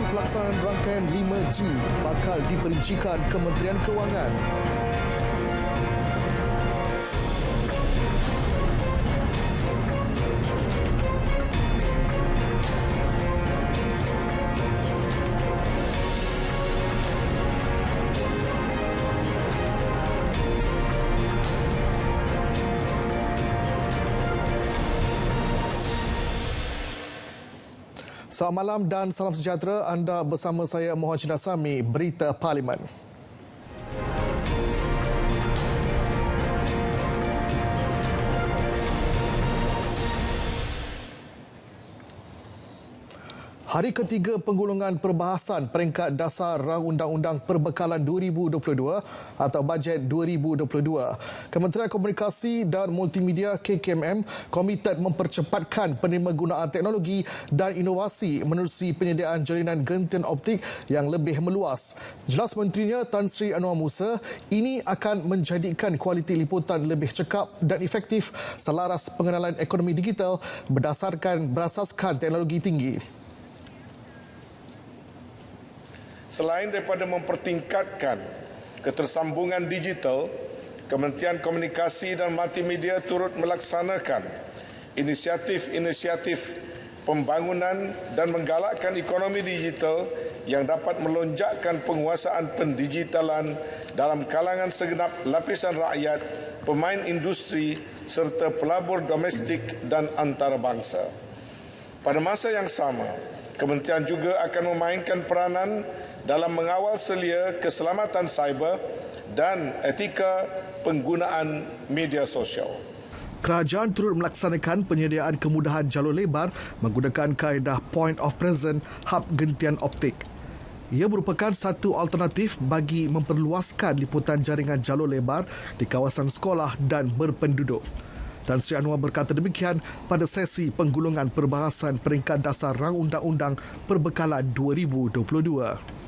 pelaksanaan rangkaian 5G bakal diperincikan Kementerian Kewangan. Selamat malam dan salam sejahtera. Anda bersama saya Mohan Chinasami, Berita Parlimen. Hari ketiga penggulungan perbahasan peringkat dasar Rang Undang-Undang Perbekalan 2022 atau Bajet 2022. Kementerian Komunikasi dan Multimedia KKMM komited mempercepatkan penerima-gunaan teknologi dan inovasi menerusi penyediaan jalinan gentian optik yang lebih meluas. Jelas Menterinya Tan Sri Anwar Musa, ini akan menjadikan kualiti liputan lebih cekap dan efektif selaras pengenalan ekonomi digital berasaskan teknologi tinggi. Selain daripada mempertingkatkan ketersambungan digital, Kementerian Komunikasi dan Multimedia turut melaksanakan inisiatif-inisiatif pembangunan dan menggalakkan ekonomi digital yang dapat melonjakkan penguasaan pendigitalan dalam kalangan segenap lapisan rakyat, pemain industri serta pelabur domestik dan antarabangsa. Pada masa yang sama, Kementerian juga akan memainkan peranan dalam mengawal selia keselamatan cyber dan etika penggunaan media sosial. Kerajaan turut melaksanakan penyediaan kemudahan jalur lebar menggunakan kaedah point of present hub gentian optik. Ia merupakan satu alternatif bagi memperluaskan liputan jaringan jalur lebar di kawasan sekolah dan berpenduduk. Tan Sri Anwar berkata demikian pada sesi penggulungan perbahasan peringkat dasar Rang Undang-Undang Perbekalan 2022.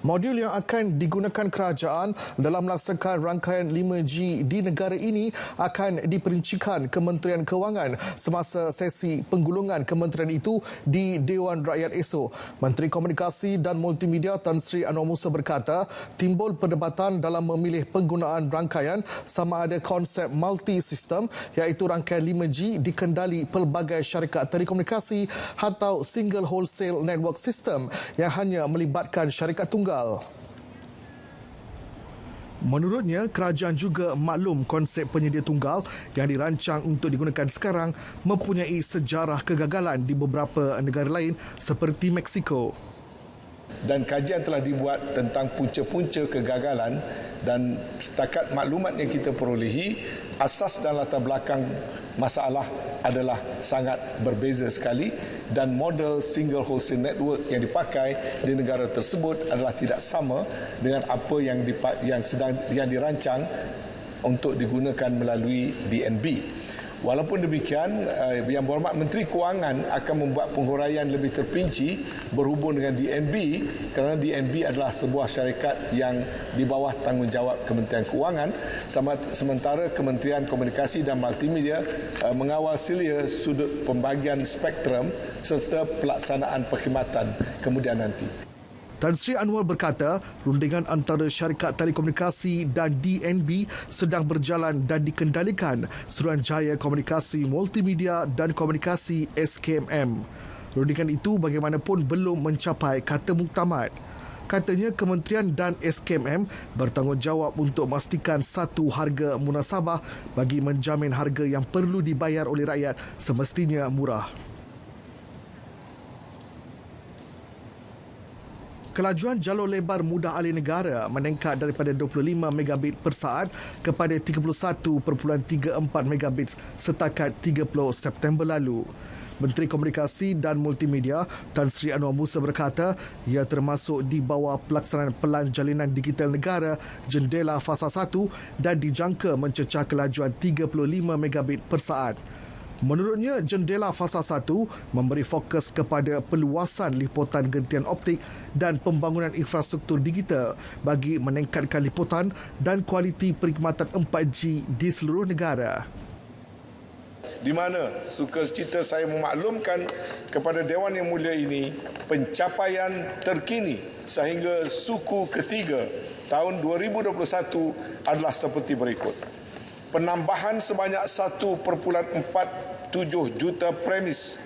Modul yang akan digunakan kerajaan dalam melaksanakan rangkaian 5G di negara ini akan diperincikan Kementerian Kewangan semasa sesi penggulungan kementerian itu di Dewan Rakyat esok. Menteri Komunikasi dan Multimedia Tan Sri Anwar Musa berkata, timbul perdebatan dalam memilih penggunaan rangkaian sama ada konsep multi-sistem iaitu rangkaian 5G dikendali pelbagai syarikat telekomunikasi atau single wholesale network system yang hanya melibatkan syarikat tunggal. Menurutnya, kerajaan juga maklum konsep penyedia tunggal yang dirancang untuk digunakan sekarang mempunyai sejarah kegagalan di beberapa negara lain seperti Mexico. Dan kajian telah dibuat tentang punca-punca kegagalan dan setakat maklumat yang kita perolehi, asas dan latar belakang masalah adalah sangat berbeza sekali dan model single wholesale network yang dipakai di negara tersebut adalah tidak sama dengan apa yang dirancang untuk digunakan melalui DNB. Walaupun demikian, Yang Berhormat Menteri Kewangan akan membuat penghuraian lebih terperinci berhubung dengan DNB kerana DNB adalah sebuah syarikat yang di bawah tanggungjawab Kementerian Kewangan, sementara Kementerian Komunikasi dan Multimedia mengawal selia sudut pembagian spektrum serta pelaksanaan perkhidmatan kemudian nanti. Tan Sri Anwar berkata, rundingan antara syarikat telekomunikasi dan DNB sedang berjalan dan dikendalikan Suruhanjaya Komunikasi Multimedia dan Komunikasi SKMM. Rundingan itu bagaimanapun belum mencapai kata muktamad. Katanya kementerian dan SKMM bertanggungjawab untuk memastikan satu harga munasabah bagi menjamin harga yang perlu dibayar oleh rakyat semestinya murah. Kelajuan jalur lebar mudah alih negara meningkat daripada 25 megabit per saat kepada 31.34 megabit setakat 30 September lalu. Menteri Komunikasi dan Multimedia Tan Sri Anwar Musa berkata ia termasuk di bawah pelaksanaan Pelan Jalinan Digital Negara Jendela Fasa 1 dan dijangka mencecah kelajuan 35 megabit per saat. Menurutnya, jendela fasa 1 memberi fokus kepada peluasan liputan gentian optik dan pembangunan infrastruktur digital bagi meningkatkan liputan dan kualiti perkhidmatan 4G di seluruh negara. Di mana sukacita saya memaklumkan kepada Dewan Yang Mulia ini pencapaian terkini sehingga suku ketiga tahun 2021 adalah seperti berikut. Penambahan sebanyak 1.47 juta premis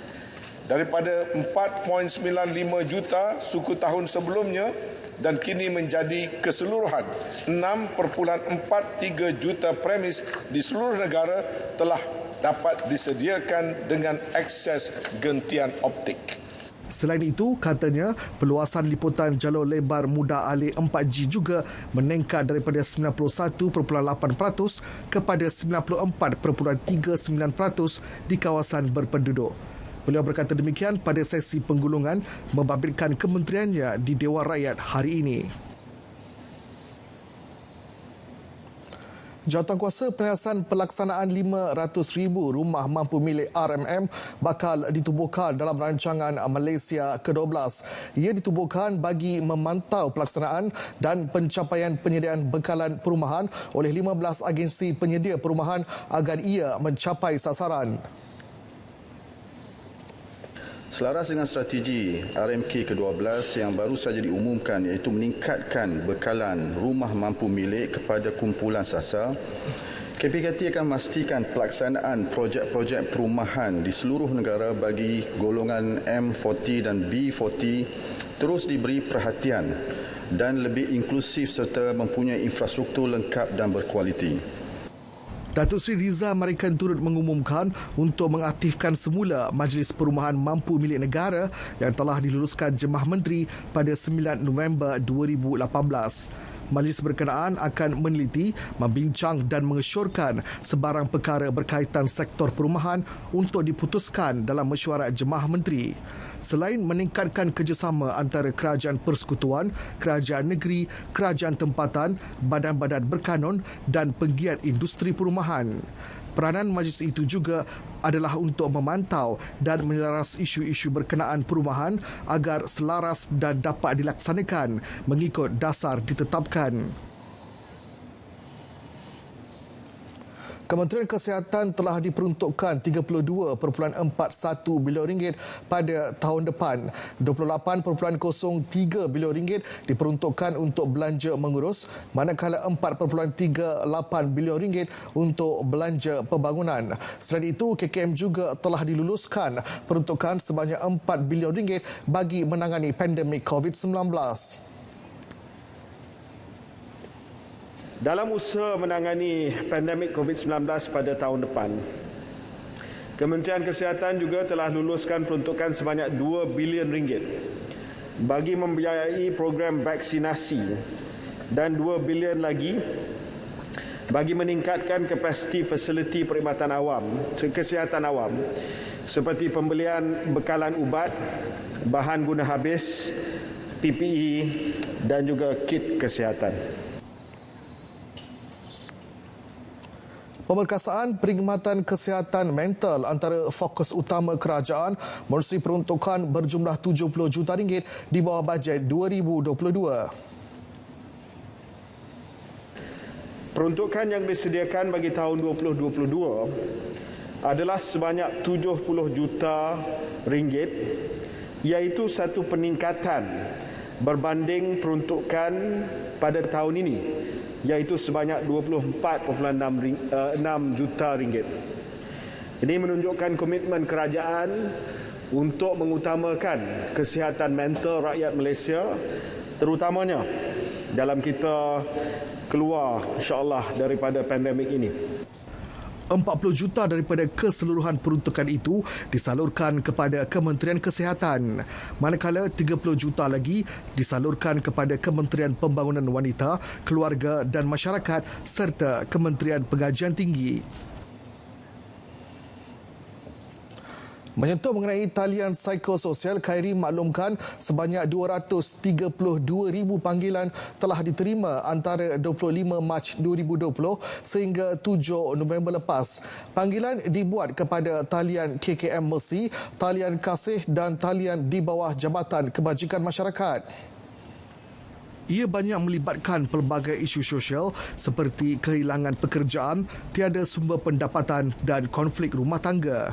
daripada 4.95 juta suku tahun sebelumnya dan kini menjadi keseluruhan 6.43 juta premis di seluruh negara telah dapat disediakan dengan akses gentian optik. Selain itu, katanya peluasan liputan jalur lebar muda alih 4G juga meningkat daripada 91.8% kepada 94.39% di kawasan berpenduduk. Beliau berkata demikian pada sesi penggulungan membabitkan kementeriannya di Dewan Rakyat hari ini. Jawatankuasa penyiasan pelaksanaan 500,000 rumah mampu milik RMM bakal ditubuhkan dalam rancangan Malaysia ke-12. Ia ditubuhkan bagi memantau pelaksanaan dan pencapaian penyediaan bekalan perumahan oleh 15 agensi penyedia perumahan agar ia mencapai sasaran. Selaras dengan strategi RMK ke-12 yang baru saja diumumkan iaitu meningkatkan bekalan rumah mampu milik kepada kumpulan sasar, KPKT akan memastikan pelaksanaan projek-projek perumahan di seluruh negara bagi golongan M40 dan B40 terus diberi perhatian dan lebih inklusif serta mempunyai infrastruktur lengkap dan berkualiti. Datuk Seri Riza Marikan turut mengumumkan untuk mengaktifkan semula Majlis Perumahan Mampu Milik Negara yang telah diluluskan Jemaah Menteri pada 9 November 2018. Majlis berkenaan akan meneliti, membincang dan mengesyorkan sebarang perkara berkaitan sektor perumahan untuk diputuskan dalam mesyuarat Jemaah Menteri. Selain meningkatkan kerjasama antara kerajaan persekutuan, kerajaan negeri, kerajaan tempatan, badan-badan berkanun dan penggiat industri perumahan. Peranan majlis itu juga adalah untuk memantau dan menyelaras isu-isu berkenaan perumahan agar selaras dan dapat dilaksanakan mengikut dasar ditetapkan. Kementerian Kesihatan telah diperuntukkan RM32.41 bilion pada tahun depan. RM28.03 bilion diperuntukkan untuk belanja mengurus, manakala RM4.38 bilion untuk belanja pembangunan. Selain itu, KKM juga telah diluluskan peruntukan sebanyak RM4 bilion bagi menangani pandemik COVID-19. Dalam usaha menangani pandemik COVID-19 pada tahun depan, Kementerian Kesihatan juga telah luluskan peruntukan sebanyak RM2 bilion bagi membiayai program vaksinasi dan RM2 bilion lagi bagi meningkatkan kapasiti fasiliti perkhidmatan awam, kesihatan awam seperti pembelian bekalan ubat, bahan guna habis, PPE dan juga kit kesihatan. Pemerkasaan perkhidmatan kesihatan mental antara fokus utama kerajaan menerusi peruntukan berjumlah RM70 juta di bawah bajet 2022. Peruntukan yang disediakan bagi tahun 2022 adalah sebanyak RM70 juta, iaitu satu peningkatan berbanding peruntukan pada tahun ini, iaitu sebanyak RM24.6 juta. Ini menunjukkan komitmen kerajaan untuk mengutamakan kesihatan mental rakyat Malaysia, terutamanya dalam kita keluar insya-Allah daripada pandemik ini. 40 juta daripada keseluruhan peruntukan itu disalurkan kepada Kementerian Kesihatan, manakala 30 juta lagi disalurkan kepada Kementerian Pembangunan Wanita, Keluarga dan Masyarakat serta Kementerian Pengajian Tinggi. Menyentuh mengenai talian psikososial, Khairi maklumkan sebanyak 232,000 panggilan telah diterima antara 25 Mac 2020 sehingga 7 November lepas. Panggilan dibuat kepada talian KKM Mercy, talian kasih dan talian di bawah Jabatan Kebajikan Masyarakat. Ia banyak melibatkan pelbagai isu sosial seperti kehilangan pekerjaan, tiada sumber pendapatan dan konflik rumah tangga.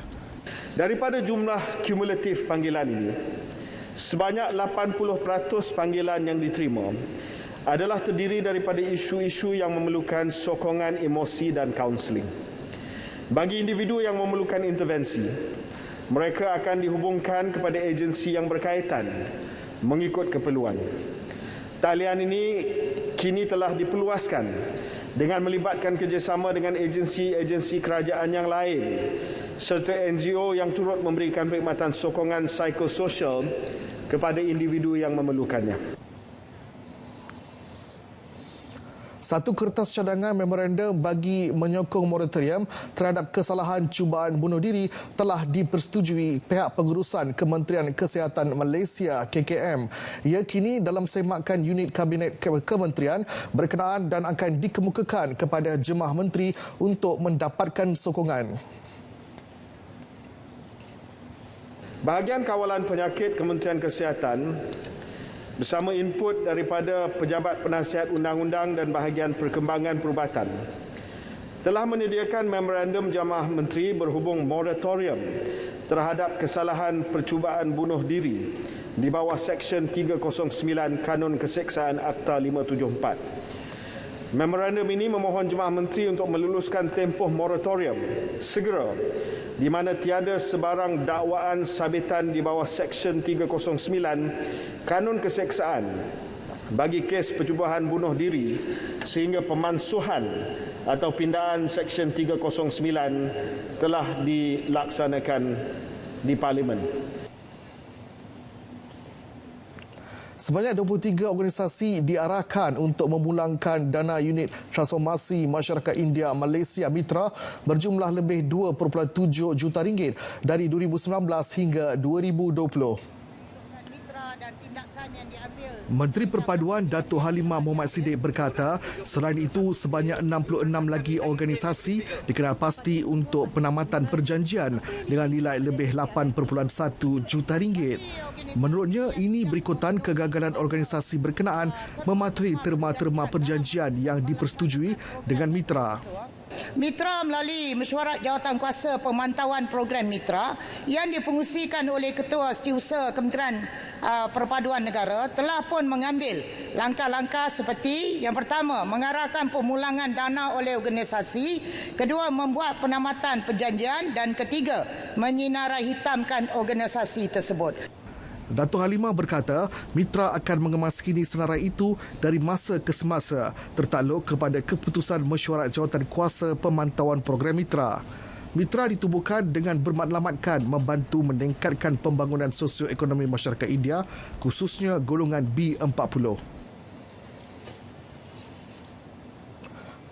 Daripada jumlah kumulatif panggilan ini, sebanyak 80% panggilan yang diterima adalah terdiri daripada isu-isu yang memerlukan sokongan emosi dan kaunseling. Bagi individu yang memerlukan intervensi, mereka akan dihubungkan kepada agensi yang berkaitan mengikut keperluan. Talian ini kini telah diperluaskan dengan melibatkan kerjasama dengan agensi-agensi kerajaan yang lain serta NGO yang turut memberikan perkhidmatan sokongan psikososial kepada individu yang memerlukannya. Satu kertas cadangan memorandum bagi menyokong moratorium terhadap kesalahan cubaan bunuh diri telah dipersetujui pihak pengurusan Kementerian Kesihatan Malaysia KKM. Ia kini dalam semakan unit Kabinet Kementerian berkenaan dan akan dikemukakan kepada Jemaah Menteri untuk mendapatkan sokongan. Bahagian Kawalan Penyakit Kementerian Kesihatan bersama input daripada Pejabat Penasihat Undang-Undang dan Bahagian Perkembangan Perubatan telah menyediakan memorandum Jemaah Menteri berhubung moratorium terhadap kesalahan percubaan bunuh diri di bawah Seksyen 309 Kanun Keseksaan Akta 574. Memorandum ini memohon Jemaah Menteri untuk meluluskan tempoh moratorium segera di mana tiada sebarang dakwaan sabitan di bawah Seksyen 309 Kanun Keseksaan bagi kes percubaan bunuh diri sehingga pemansuhan atau pindahan Seksyen 309 telah dilaksanakan di Parlimen. Sebanyak 23 organisasi diarahkan untuk memulangkan dana unit transformasi masyarakat India Malaysia Mitra berjumlah lebih 2.7 juta ringgit dari 2019 hingga 2020. Menteri Perpaduan Datuk Halimah Mohamad Siddiq berkata, selain itu sebanyak 66 lagi organisasi dikenal pasti untuk penamatan perjanjian dengan nilai lebih 8.1 juta ringgit. Menurutnya, ini berikutan kegagalan organisasi berkenaan mematuhi terma-terma perjanjian yang dipersetujui dengan mitra. Mitra melalui mesyuarat jawatankuasa pemantauan program Mitra yang dipengusikan oleh Ketua Setiausaha Kementerian Perpaduan Negara telah pun mengambil langkah-langkah seperti yang pertama, mengarahkan pemulangan dana oleh organisasi, kedua, membuat penamatan perjanjian dan ketiga, menyinarai hitamkan organisasi tersebut. Datuk Halimah berkata, mitra akan mengemaskini senarai itu dari masa ke semasa tertakluk kepada keputusan mesyuarat jawatankuasa pemantauan program mitra. Mitra ditubuhkan dengan bermatlamatkan membantu meningkatkan pembangunan sosioekonomi masyarakat India, khususnya golongan B40.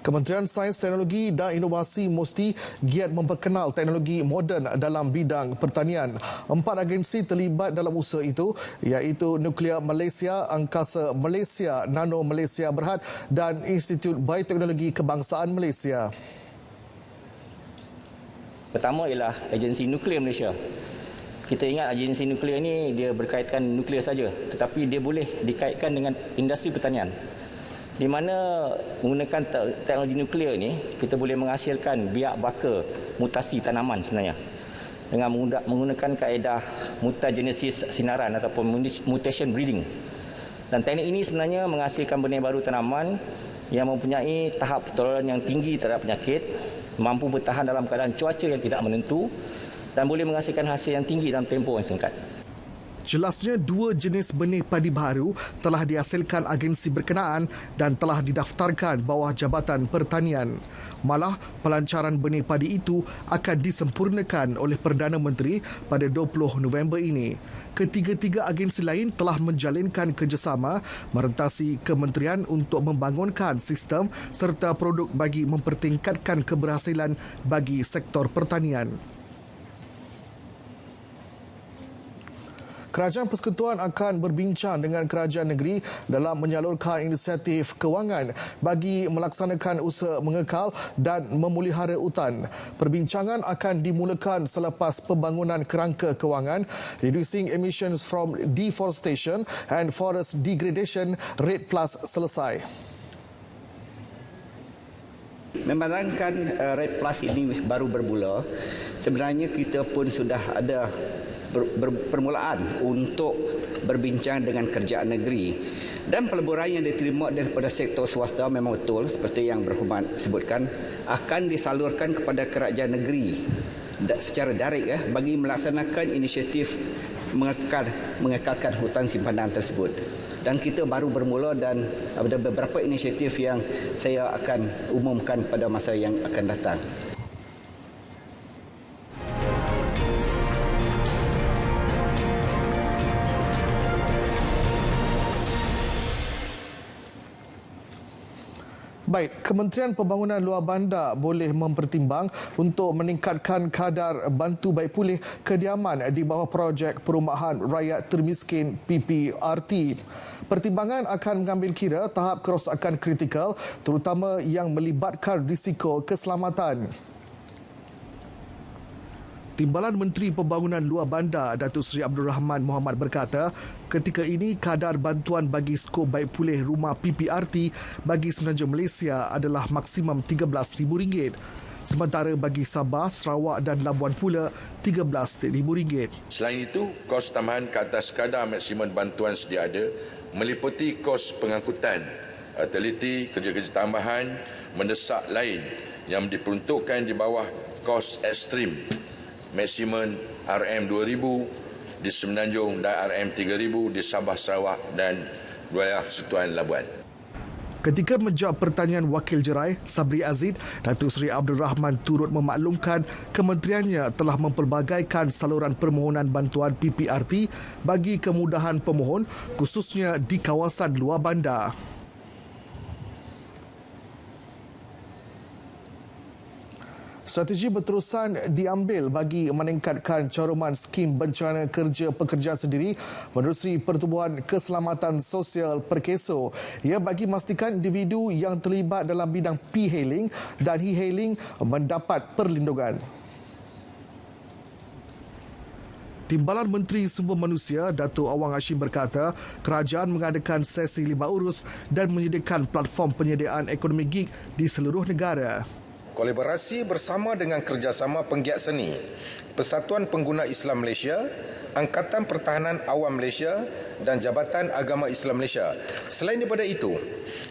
Kementerian Sains, Teknologi dan Inovasi mesti giat memperkenal teknologi moden dalam bidang pertanian. 4 agensi terlibat dalam usaha itu iaitu Nuklear Malaysia, Angkasa Malaysia, Nano Malaysia Berhad dan Institut Bioteknologi Kebangsaan Malaysia. Pertama ialah agensi Nuklear Malaysia. Kita ingat agensi nuklear ini dia berkaitan nuklear saja, tetapi dia boleh dikaitkan dengan industri pertanian. Di mana menggunakan teknologi nuklear ini, kita boleh menghasilkan biak baka mutasi tanaman sebenarnya. Dengan menggunakan kaedah mutagenesis sinaran ataupun mutation breeding. Dan teknik ini sebenarnya menghasilkan benih baru tanaman yang mempunyai tahap toleran yang tinggi terhadap penyakit, mampu bertahan dalam keadaan cuaca yang tidak menentu dan boleh menghasilkan hasil yang tinggi dalam tempoh yang singkat. Jelasnya 2 jenis benih padi baru telah dihasilkan agensi berkenaan dan telah didaftarkan bawah Jabatan Pertanian. Malah, pelancaran benih padi itu akan disempurnakan oleh Perdana Menteri pada 20 November ini. Ketiga-tiga agensi lain telah menjalinkan kerjasama merentasi kementerian untuk membangunkan sistem serta produk bagi mempertingkatkan keberhasilan bagi sektor pertanian. Kerajaan Persekutuan akan berbincang dengan kerajaan negeri dalam menyalurkan inisiatif kewangan bagi melaksanakan usaha mengekal dan memelihara hutan. Perbincangan akan dimulakan selepas pembangunan kerangka kewangan, Reducing Emissions from Deforestation and Forest Degradation REDD Plus selesai. Memandangkan REDD Plus ini baru bermula, sebenarnya kita pun sudah ada permulaan untuk berbincang dengan kerajaan negeri, dan peleburan yang diterima daripada sektor swasta memang betul seperti yang berhormat sebutkan akan disalurkan kepada kerajaan negeri secara direct bagi melaksanakan inisiatif mengekalkan hutan simpanan tersebut. Dan kita baru bermula dan ada beberapa inisiatif yang saya akan umumkan pada masa yang akan datang. Baik, Kementerian Pembangunan Luar Bandar boleh mempertimbang untuk meningkatkan kadar bantu baik pulih kediaman di bawah projek Perumahan Rakyat Termiskin PPRT. Pertimbangan akan mengambil kira tahap kerosakan kritikal terutama yang melibatkan risiko keselamatan. Timbalan Menteri Pembangunan Luar Bandar Datuk Seri Abdul Rahman Mohamad berkata, ketika ini kadar bantuan bagi skop baik pulih rumah PPRT bagi Semenanjung Malaysia adalah maksimum RM13,000. Sementara bagi Sabah, Sarawak dan Labuan pula RM13,000. Selain itu, kos tambahan ke atas kadar maksimum bantuan sedia ada meliputi kos pengangkutan, teliti, kerja-kerja tambahan mendesak lain yang diperuntukkan di bawah kos ekstrim maksimum RM2,000 di Semenanjung dan RM3,000 di Sabah, Sarawak dan wilayah Persekutuan Labuan. Ketika menjawab pertanyaan Wakil Jerai Sabri Aziz, Datuk Seri Abdul Rahman turut memaklumkan kementeriannya telah mempelbagaikan saluran permohonan bantuan PPRT bagi kemudahan pemohon khususnya di kawasan luar bandar. Strategi berterusan diambil bagi meningkatkan caruman skim bencana kerja pekerjaan sendiri menerusi Pertubuhan Keselamatan Sosial Perkeso. Ia bagi memastikan individu yang terlibat dalam bidang P-hailing dan E-hailing mendapat perlindungan. Timbalan Menteri Sumber Manusia Datuk Awang Hashim berkata, kerajaan mengadakan sesi libat urus dan menyediakan platform penyediaan ekonomi gig di seluruh negara. Kolaborasi bersama dengan kerjasama penggiat seni, Persatuan Pengguna Islam Malaysia, Angkatan Pertahanan Awam Malaysia dan Jabatan Agama Islam Malaysia. Selain daripada itu,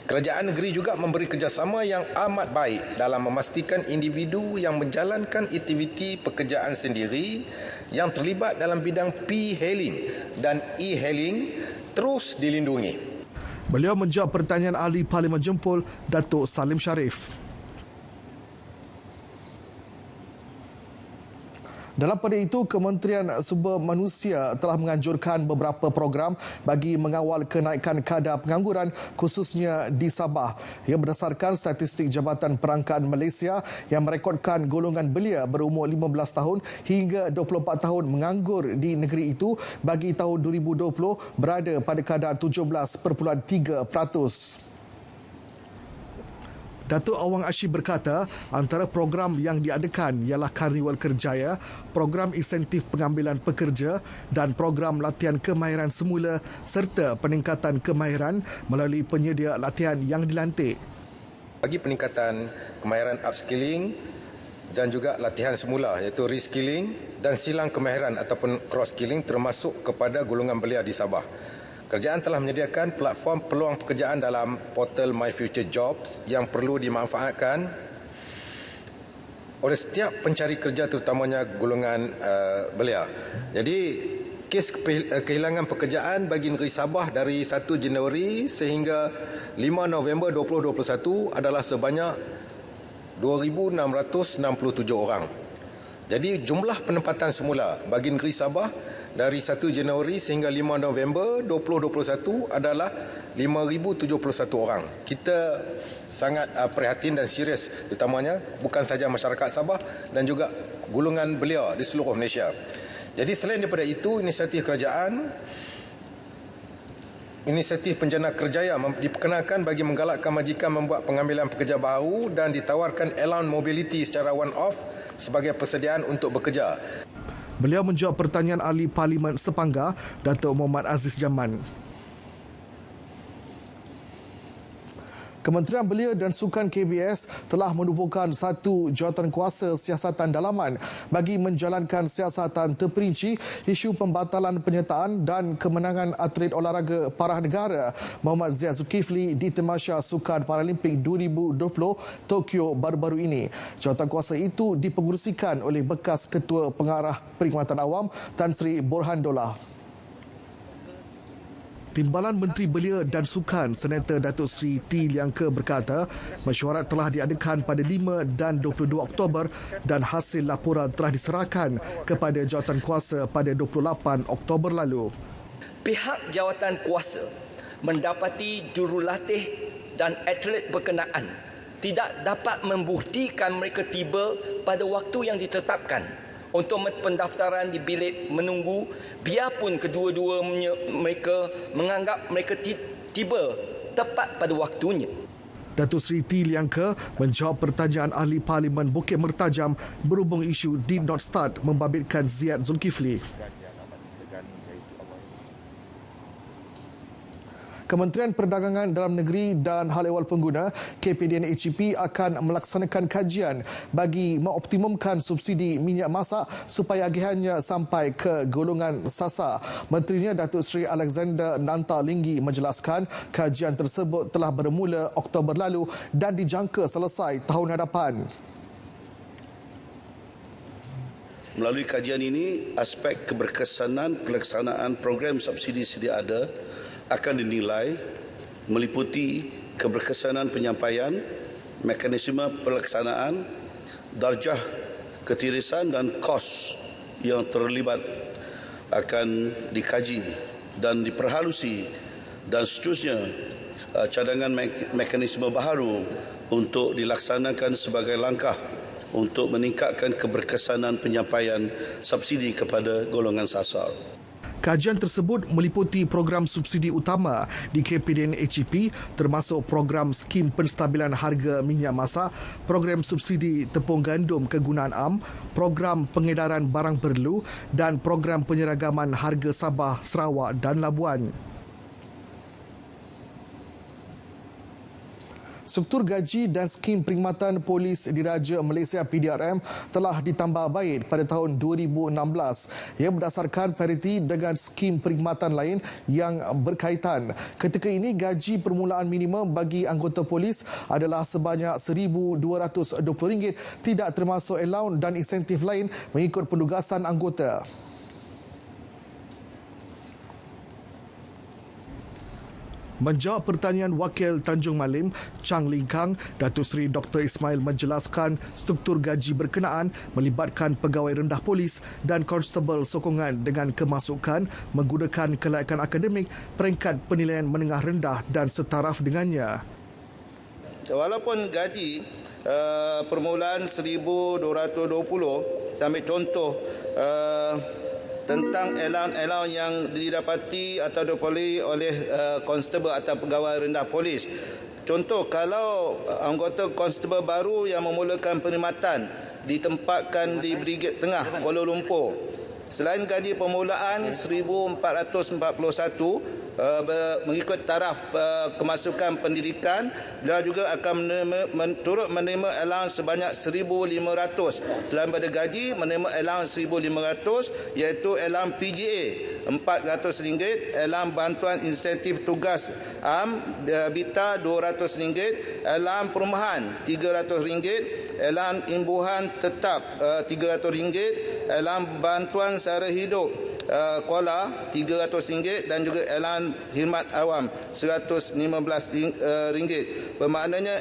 kerajaan negeri juga memberi kerjasama yang amat baik dalam memastikan individu yang menjalankan aktiviti pekerjaan sendiri yang terlibat dalam bidang P-hailing dan E-hailing terus dilindungi. Beliau menjawab pertanyaan Ahli Parlimen Jempol Datuk Salim Sharif. Dalam pada itu, Kementerian Sumber Manusia telah menganjurkan beberapa program bagi mengawal kenaikan kadar pengangguran khususnya di Sabah. Ia berdasarkan statistik Jabatan Perangkaan Malaysia yang merekodkan golongan belia berumur 15 tahun hingga 24 tahun menganggur di negeri itu bagi tahun 2020 berada pada kadar 17.3%. Datuk Awang Hashim berkata, antara program yang diadakan ialah Karnival Kerjaya, program insentif pengambilan pekerja dan program latihan kemahiran semula serta peningkatan kemahiran melalui penyedia latihan yang dilantik. Bagi peningkatan kemahiran upskilling dan juga latihan semula iaitu reskilling dan silang kemahiran ataupun cross-skilling termasuk kepada golongan belia di Sabah. Kerajaan telah menyediakan platform peluang pekerjaan dalam portal My Future Jobs yang perlu dimanfaatkan oleh setiap pencari kerja terutamanya golongan belia. Jadi kes kehilangan pekerjaan bagi negeri Sabah dari 1 Januari sehingga 5 November 2021 adalah sebanyak 2,667 orang. Jadi jumlah penempatan semula bagi negeri Sabah dari 1 Januari sehingga 5 November 2021 adalah 5,071 orang. Kita sangat prihatin dan serius, terutamanya bukan sahaja masyarakat Sabah dan juga golongan belia di seluruh Malaysia. Jadi selain daripada itu, inisiatif kerajaan, inisiatif penjana kerjaya diperkenalkan bagi menggalakkan majikan membuat pengambilan pekerja baru dan ditawarkan allowance mobility secara one-off sebagai persediaan untuk bekerja. Beliau menjawab pertanyaan Ahli Parlimen Sepanggar, Datuk Muhammad Aziz Jaman. Kementerian Belia dan Sukan KBS telah menubuhkan satu jawatankuasa siasatan dalaman bagi menjalankan siasatan terperinci isu pembatalan penyertaan dan kemenangan atlet olahraga parah negara Muhammad Zia Zulkifli di Tamasya Sukan Paralimpik 2020 Tokyo baru-baru ini. Jawatankuasa itu dipengerusikan oleh bekas Ketua Pengarah Perkhidmatan Awam Tan Sri Borhan Dollah. Timbalan Menteri Belia dan Sukan Senator Datuk Seri T. Liangke berkata, mesyuarat telah diadakan pada 5 dan 22 Oktober dan hasil laporan telah diserahkan kepada jawatankuasa pada 28 Oktober lalu. Pihak jawatankuasa mendapati jurulatih dan atlet berkenaan tidak dapat membuktikan mereka tiba pada waktu yang ditetapkan untuk pendaftaran di bilik menunggu, biarpun kedua-dua mereka menganggap mereka tiba tepat pada waktunya. Datuk Seri T. Liangke menjawab pertanyaan Ahli Parlimen Bukit Mertajam berhubung isu did not start membabitkan Zia Zulkifli. Kementerian Perdagangan Dalam Negeri dan Hal Ehwal Pengguna KPDN HEP akan melaksanakan kajian bagi mengoptimumkan subsidi minyak masak supaya agihannya sampai ke golongan sasar. Menterinya Datuk Seri Alexander Nanta Linggi menjelaskan kajian tersebut telah bermula Oktober lalu dan dijangka selesai tahun hadapan. Melalui kajian ini, aspek keberkesanan pelaksanaan program subsidi sedia ada akan dinilai meliputi keberkesanan penyampaian, mekanisme pelaksanaan, darjah ketirisan dan kos yang terlibat akan dikaji dan diperhalusi dan seterusnya cadangan mekanisme baharu untuk dilaksanakan sebagai langkah untuk meningkatkan keberkesanan penyampaian subsidi kepada golongan sasar. Kajian tersebut meliputi program subsidi utama di KPDN HEP termasuk program skim penstabilan harga minyak masak, program subsidi tepung gandum kegunaan am, program pengedaran barang perlu dan program penyeragaman harga Sabah, Sarawak dan Labuan. Struktur gaji dan skim perkhidmatan polis diraja Malaysia PDRM telah ditambah baik pada tahun 2016. Ia berdasarkan pariti dengan skim perkhidmatan lain yang berkaitan. Ketika ini gaji permulaan minimum bagi anggota polis adalah sebanyak RM1,220, tidak termasuk allowance dan insentif lain mengikut penugasan anggota. Menjawab pertanyaan Wakil Tanjung Malim, Chang Ling Kang, Datuk Seri Dr. Ismail menjelaskan struktur gaji berkenaan melibatkan pegawai rendah polis dan konstebel sokongan dengan kemasukan menggunakan kelayakan akademik, peringkat penilaian menengah rendah dan setaraf dengannya. Walaupun gaji permulaan 1,220, saya ambil contoh tentang allowance yang didapati atau dipoleh oleh konstebel atau pegawai rendah polis. Contoh, kalau anggota konstebel baru yang memulakan perkhidmatan ditempatkan di Brigade Tengah Kuala Lumpur, selain gaji permulaan 1,441 mengikut taraf kemasukan pendidikan, beliau juga akan turut menerima allowance sebanyak 1,500. Selain pada gaji, menerima allowance 1,500 iaitu allowance PGA RM400, allowance bantuan insentif tugas am BITA RM200, allowance perumahan RM300, allowance imbuhan tetap RM300, allowance bantuan sara hidup kuala RM300 dan juga allowance khidmat awam RM115. Bermaknanya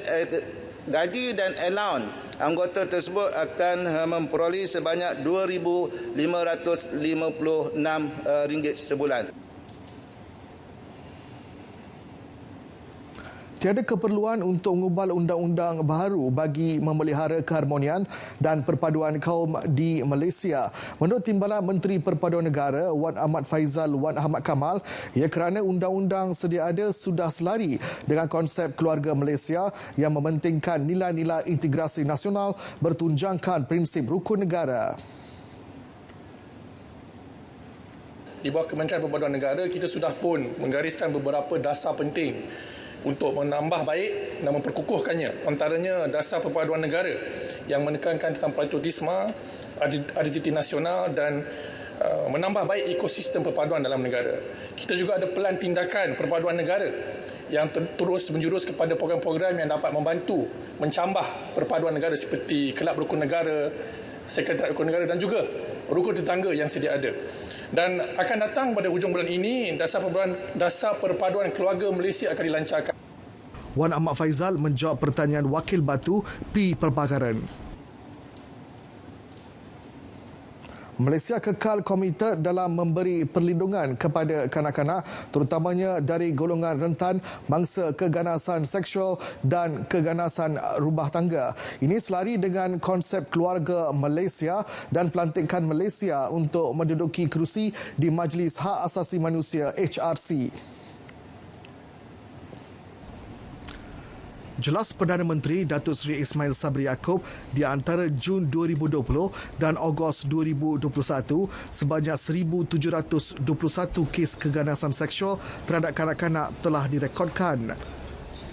gaji dan allowance anggota tersebut akan memperoleh sebanyak RM2,556 sebulan. Tiada keperluan untuk mengubah undang-undang baru bagi memelihara keharmonian dan perpaduan kaum di Malaysia. Menurut Timbalan Menteri Perpaduan Negara Wan Ahmad Faizal Wan Ahmad Kamal, ia kerana undang-undang sedia ada sudah selari dengan konsep keluarga Malaysia yang mementingkan nilai-nilai integrasi nasional bertunjangkan prinsip rukun negara. Di bawah Kementerian Perpaduan Negara, kita sudah pun menggariskan beberapa dasar penting untuk menambah baik dan memperkukuhkannya. Antaranya dasar perpaduan negara yang menekankan tentang patriotisme, identiti nasional dan menambah baik ekosistem perpaduan dalam negara. Kita juga ada pelan tindakan perpaduan negara yang terus menjurus kepada program-program yang dapat membantu mencambah perpaduan negara seperti Kelab Rukun Negara, Sekretariat Rukun Negara dan juga rukun tetangga yang sedia ada. Dan akan datang pada hujung bulan ini, dasar perpaduan keluarga Malaysia akan dilancarkan. Wan Ahmad Faizal menjawab pertanyaan Wakil Batu P. Perpakaran. Malaysia kekal komited dalam memberi perlindungan kepada kanak-kanak terutamanya dari golongan rentan bangsa keganasan seksual dan keganasan rumah tangga. Ini selari dengan konsep keluarga Malaysia dan pelantikan Malaysia untuk menduduki kerusi di Majlis Hak Asasi Manusia HRC. Jelas Perdana Menteri Datuk Seri Ismail Sabri Yaakob di antara Jun 2020 dan Ogos 2021 sebanyak 1,721 kes keganasan seksual terhadap kanak-kanak telah direkodkan.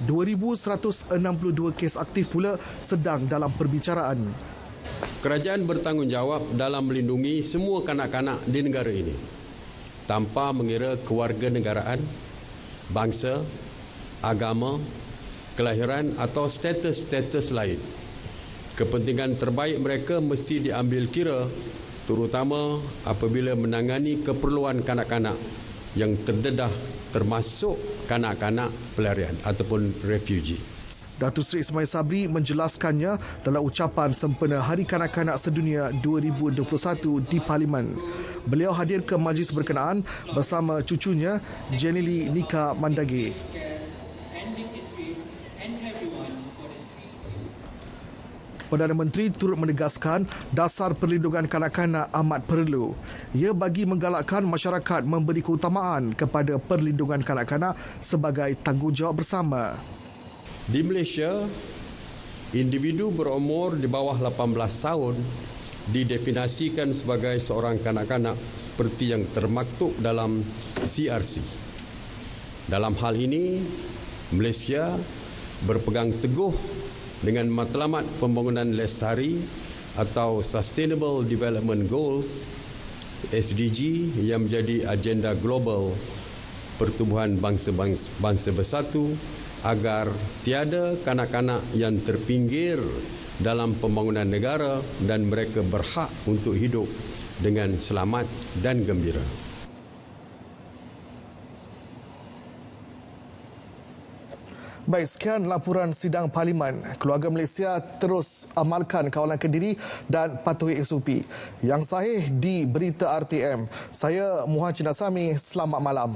2,162 kes aktif pula sedang dalam perbicaraan. Kerajaan bertanggungjawab dalam melindungi semua kanak-kanak di negara ini tanpa mengira kewarganegaraan, bangsa, agama, kelahiran atau status-status lain. Kepentingan terbaik mereka mesti diambil kira terutama apabila menangani keperluan kanak-kanak yang terdedah termasuk kanak-kanak pelarian ataupun refugee. Datuk Seri Ismail Sabri menjelaskannya dalam ucapan sempena Hari Kanak-Kanak Sedunia 2021 di Parlimen. Beliau hadir ke majlis berkenaan bersama cucunya Jenili Nika Mandage. Perdana Menteri turut menegaskan dasar perlindungan kanak-kanak amat perlu. Ia bagi menggalakkan masyarakat memberi keutamaan kepada perlindungan kanak-kanak sebagai tanggungjawab bersama. Di Malaysia, individu berumur di bawah 18 tahun didefinisikan sebagai seorang kanak-kanak seperti yang termaktub dalam CRC. Dalam hal ini, Malaysia berpegang teguh dengan matlamat pembangunan lestari atau Sustainable Development Goals SDG yang menjadi agenda global pertubuhan bangsa bersatu agar tiada kanak-kanak yang terpinggir dalam pembangunan negara dan mereka berhak untuk hidup dengan selamat dan gembira. Baik, sekian laporan sidang Parlimen. Keluarga Malaysia terus amalkan kawalan kendiri dan patuhi SOP. Yang sahih di Berita RTM. Saya Muhammad Cina Sami, selamat malam.